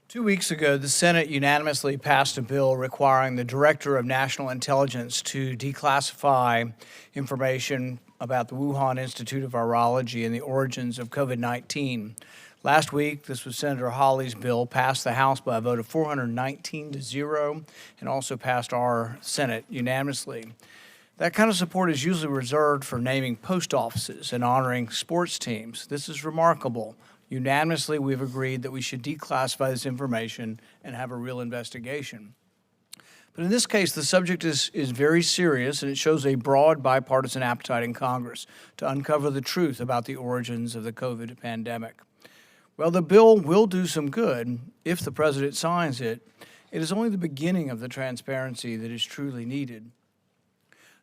2 weeks ago, the Senate unanimously passed a bill requiring the Director of National Intelligence to declassify information about the Wuhan Institute of Virology and the origins of COVID-19. Last week, this was Senator Hawley's bill, passed the House by a vote of 419 to 0, and also passed our Senate unanimously. That kind of support is usually reserved for naming post offices and honoring sports teams. This is remarkable. Unanimously, we've agreed that we should declassify this information and have a real investigation. But in this case, the subject is very serious, and it shows a broad bipartisan appetite in Congress to uncover the truth about the origins of the COVID pandemic. Well, the bill will do some good if the president signs it. It is only the beginning of the transparency that is truly needed.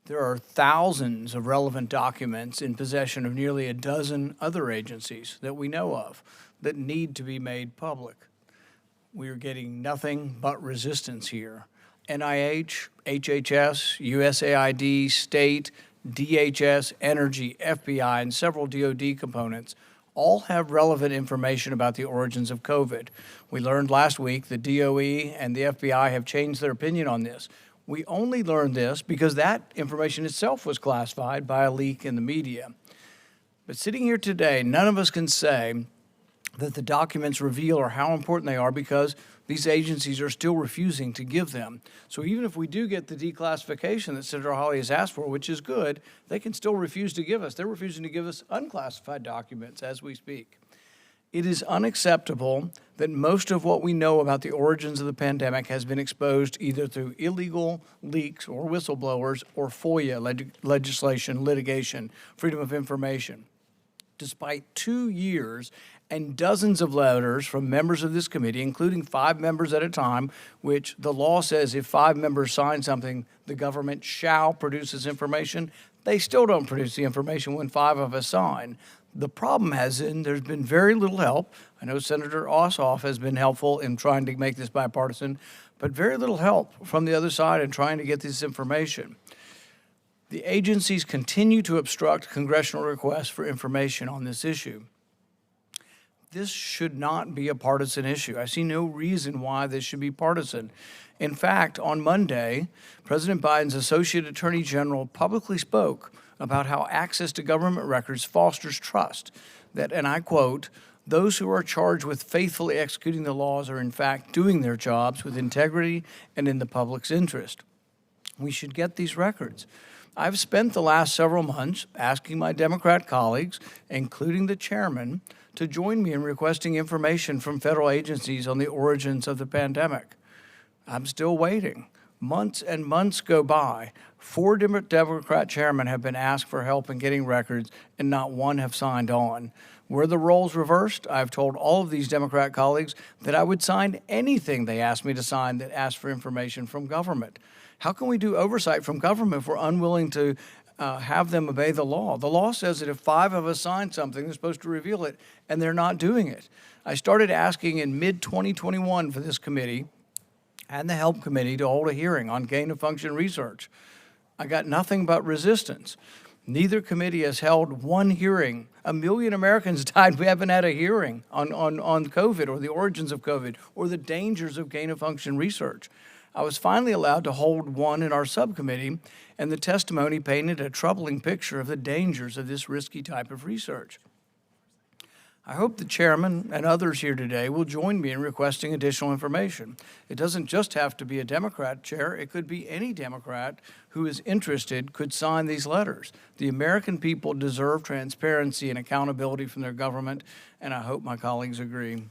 There are thousands of relevant documents in possession of nearly a dozen other agencies that we know of that need to be made public. We are getting nothing but resistance here. NIH, HHS, USAID, state, DHS, energy, FBI, and several DoD components all have relevant information about the origins of COVID. We learned last week that DOE and the FBI have changed their opinion on this. We only learned this because that information itself was classified by a leak in the media. But sitting here today, none of us can say that the documents reveal or how important they are because these agencies are still refusing to give them. So even if we do get the declassification that Senator Hawley has asked for, which is good, they can still refuse to give us. They're refusing to give us unclassified documents as we speak. It is unacceptable that most of what we know about the origins of the pandemic has been exposed either through illegal leaks or whistleblowers or FOIA legislation, litigation, freedom of information. Despite 2 years and dozens of letters from members of this committee, including 5 members at a time, which the law says if 5 members sign something, the government shall produce this information, they still don't produce the information when 5 of us sign. The problem has been there's been very little help. I know Senator Ossoff has been helpful in trying to make this bipartisan, but very little help from the other side in trying to get this information. The agencies continue to obstruct congressional requests for information on this issue. This should not be a partisan issue. I see no reason why this should be partisan. In fact, on Monday, President Biden's Associate Attorney General publicly spoke about how access to government records fosters trust, that, and I quote, "Those who are charged with faithfully executing the laws are in fact doing their jobs with integrity and in the public's interest." We should get these records. I've spent the last several months asking my Democrat colleagues, including the chairman, to join me in requesting information from federal agencies on the origins of the pandemic. I'm still waiting. Months and months go by. 4 Democrat chairmen have been asked for help in getting records, and not one have signed on. Were the roles reversed, I've told all of these Democrat colleagues that I would sign anything they asked me to sign that asked for information from government. How can we do oversight from government if we're unwilling to have them obey the law? The law says that if 5 of us sign something, they're supposed to reveal it, and they're not doing it. I started asking in mid-2021 for this committee and the HELP committee to hold a hearing on gain-of-function research. I got nothing but resistance. Neither committee has held one hearing. 1 million Americans died. We haven't had a hearing on COVID or the origins of COVID or the dangers of gain-of-function research. I was finally allowed to hold one in our subcommittee, and the testimony painted a troubling picture of the dangers of this risky type of research. I hope the chairman and others here today will join me in requesting additional information. It doesn't just have to be a Democrat chair. It could be any Democrat who is interested could sign these letters. The American people deserve transparency and accountability from their government, and I hope my colleagues agree.